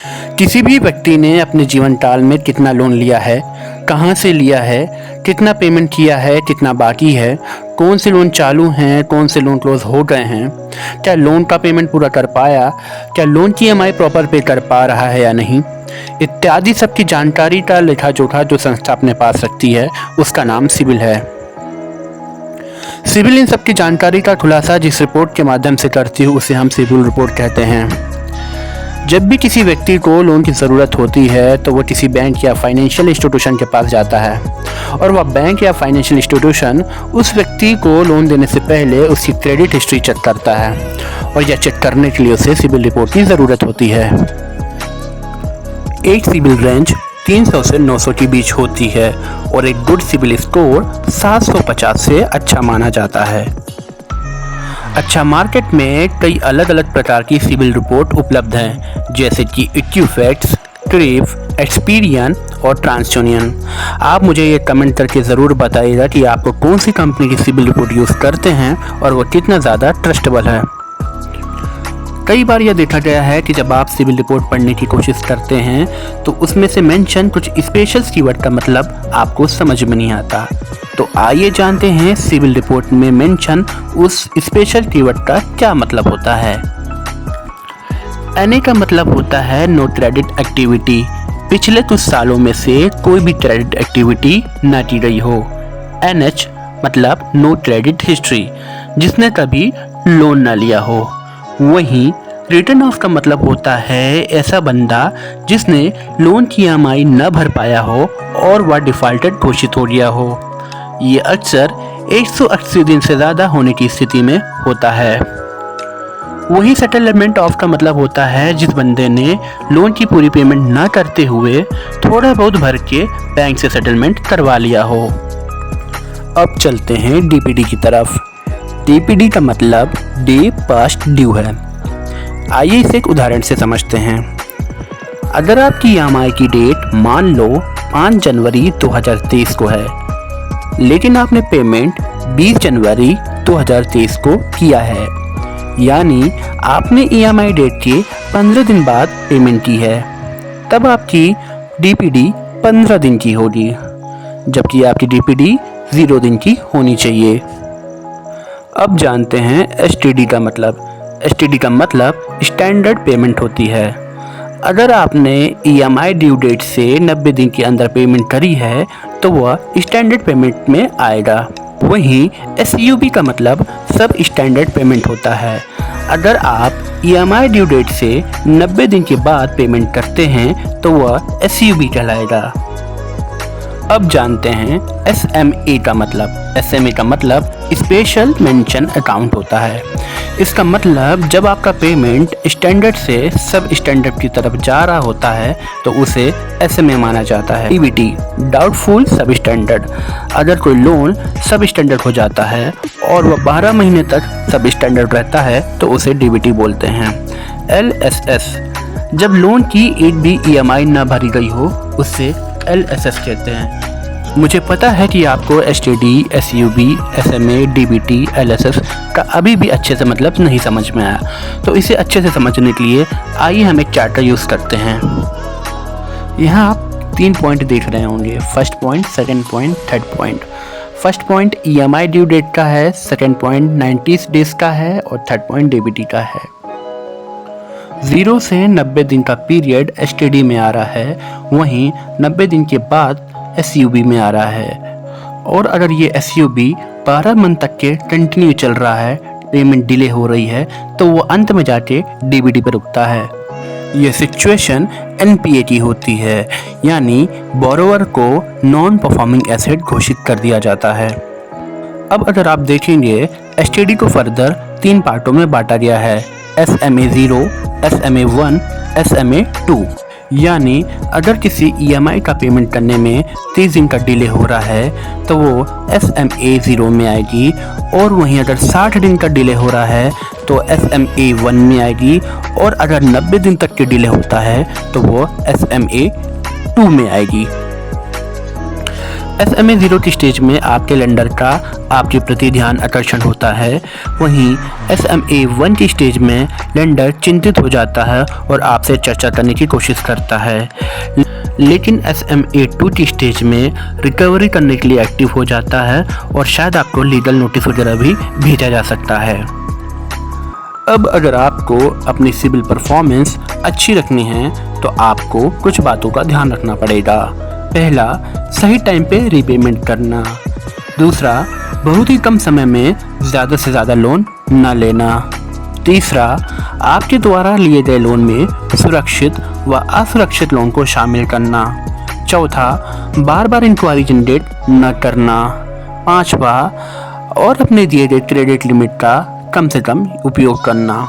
किसी भी व्यक्ति ने अपने जीवन काल में कितना लोन लिया है, कहाँ से लिया है, कितना पेमेंट किया है, कितना बाकी है, कौन से लोन चालू हैं, कौन से लोन क्लोज हो गए हैं, क्या लोन का पेमेंट पूरा कर पाया, क्या लोन की ईएमआई प्रॉपर पे कर पा रहा है या नहीं, इत्यादि सब की जानकारी का लेखा जोखा जो संस्था अपने पास रखती है उसका नाम सिबिल है। सिबिल इन सब की जानकारी का खुलासा जिस रिपोर्ट के माध्यम से करती है उसे हम सिबिल रिपोर्ट कहते हैं। जब भी किसी व्यक्ति को लोन की ज़रूरत होती है तो वो किसी बैंक या फाइनेंशियल इंस्टीट्यूशन के पास जाता है और वह बैंक या फाइनेंशियल इंस्टीट्यूशन उस व्यक्ति को लोन देने से पहले उसकी क्रेडिट हिस्ट्री चेक करता है और यह चेक करने के लिए उसे सिबिल रिपोर्ट की ज़रूरत होती है। एक सिबिल रेंज 300 से 900 के बीच होती है और एक गुड सिबिल स्कोर 750 से अच्छा माना जाता है। अच्छा, मार्केट में कई अलग अलग प्रकार की सिबिल रिपोर्ट उपलब्ध हैं जैसे कि इक्विफैक्स, क्रेव, एक्सपीरियन और ट्रांसयूनियन। आप मुझे ये कमेंट करके ज़रूर बताइएगा कि आपको कौन सी कंपनी की सिबिल रिपोर्ट यूज़ करते हैं और वो कितना ज़्यादा ट्रस्टेबल है। कई बार यह देखा गया है कि जब आप सिबिल रिपोर्ट पढ़ने की कोशिश करते हैं तो उसमें से मेंशन कुछ स्पेशल कीवर्ड का मतलब आपको समझ में नहीं आता। तो आइए जानते हैं सिबिल रिपोर्ट में मेंशन उस स्पेशल कीवर्ड का क्या मतलब होता है। एनए का मतलब होता है नो क्रेडिट एक्टिविटी, पिछले कुछ सालों में से कोई भी क्रेडिट एक्टिविटी न की गई हो। एनएच मतलब नो क्रेडिट हिस्ट्री, जिसने कभी लोन न लिया हो। वहीं रिटर्न ऑफ का मतलब होता है ऐसा बंदा जिसने लोन की ईएमआई न भर पाया हो और वह डिफॉल्टेड घोषित हो गया हो। ये अक्सर 180 दिन से ज़्यादा होने की स्थिति में होता है। वही सेटलमेंट ऑफ का मतलब होता है जिस बंदे ने लोन की पूरी पेमेंट ना करते हुए थोड़ा बहुत भर के बैंक से सेटलमेंट करवा लिया हो। अब चलते हैं डीपीडी की तरफ। डीपीडी का मतलब डे पास्ट ड्यू है। आइए इसे एक उदाहरण से समझते हैं। अगर आपकी ईएमआई की डेट मान लो 5 जनवरी 2023 को है, लेकिन आपने पेमेंट 20 जनवरी 2023 को किया है, यानी आपने ईएमआई डेट के 15 दिन बाद पेमेंट की है, तब आपकी डीपीडी 15 दिन की होगी, जबकि आपकी डीपीडी 0 दिन की होनी चाहिए। अब जानते हैं एसटीडी का मतलब। एसटीडी का मतलब स्टैंडर्ड पेमेंट होती है। अगर आपने ईएमआई ड्यू डेट से 90 दिन के अंदर पेमेंट करी है तो वह स्टैंडर्ड पेमेंट में आएगा। वहीं एसयूबी का मतलब सब स्टैंडर्ड पेमेंट होता है। अगर आप ईएमआई ड्यू डेट से 90 दिन के बाद पेमेंट करते हैं तो वह एसयूबी कहलाएगा। अब जानते हैं एसएमए का मतलब। एसएमए का मतलब स्पेशल मेंशन अकाउंट होता है। इसका मतलब जब आपका पेमेंट स्टैंडर्ड से सब स्टैंडर्ड की तरफ जा रहा होता है तो उसे एसएमए माना जाता है। डीबीटी डाउटफुल सब स्टैंडर्ड। अगर कोई लोन सब स्टैंडर्ड हो जाता है और वह 12 महीने तक सब स्टैंडर्ड रहता है तो उसे डीबीटी बोलते हैं। एलएसएस जब लोन की एक भी ईएमआई न भरी गई हो उससे एलएसएस कहते हैं। मुझे पता है कि आपको STD, SUB, SMA, DBT, LSS का अभी भी अच्छे से मतलब नहीं समझ में आया, तो इसे अच्छे से समझने के लिए आइए हम एक चार्ट यूज़ करते हैं। यहाँ आप 3 पॉइंट देख रहे होंगे, first point, second point, third point. First point EMI due date का है, सेकंड पॉइंट 90 डेज का है और थर्ड पॉइंट डीबीटी का है। 0 से 90 दिन का पीरियड एसटीडी में आ रहा है, वहीं 90 दिन के बाद एसयूबी में आ रहा है। और अगर ये एसयूबी 12 मंथ तक के कंटिन्यू चल रहा है, पेमेंट डिले हो रही है, तो वो अंत में जाके डीबीटी पर रुकता है। ये सिचुएशन एनपीए की होती है, यानी बोरोवर को नॉन परफॉर्मिंग एसेट घोषित कर दिया जाता है। अब अगर आप देखेंगे एसटीडी को फर्दर 3 पार्टों में बांटा गया है, एसएमए 0, एसएमए 1, एसएमए 2। यानी अगर किसी ईएमआई का पेमेंट करने में 30 दिन का डिले हो रहा है तो वो एसएमए 0 में आएगी, और वहीं अगर 60 दिन का डिले हो रहा है तो एसएमए 1 में आएगी, और अगर 90 दिन तक के डिले होता है तो वो एसएमए 2 में आएगी। SMA 0 की स्टेज में आपके लेंडर का आपके प्रति ध्यान आकर्षण होता है, वहीं SMA 1 की स्टेज में लेंडर चिंतित हो जाता है और आपसे चर्चा करने की कोशिश करता है, लेकिन SMA 2 की स्टेज में रिकवरी करने के लिए एक्टिव हो जाता है और शायद आपको लीगल नोटिस वगैरह भी भेजा जा सकता है। अब अगर आपको अपनी सिविल परफॉर्मेंस अच्छी रखनी है तो आपको कुछ बातों का ध्यान रखना पड़ेगा। पहला, सही टाइम पे रीपेमेंट करना। दूसरा, बहुत ही कम समय में ज़्यादा से ज़्यादा लोन न लेना। तीसरा, आपके द्वारा लिए गए लोन में सुरक्षित व असुरक्षित लोन को शामिल करना। चौथा, बार बार इंक्वायरी जनरेट न करना। पांचवा, और अपने दिए गए क्रेडिट लिमिट का कम से कम उपयोग करना।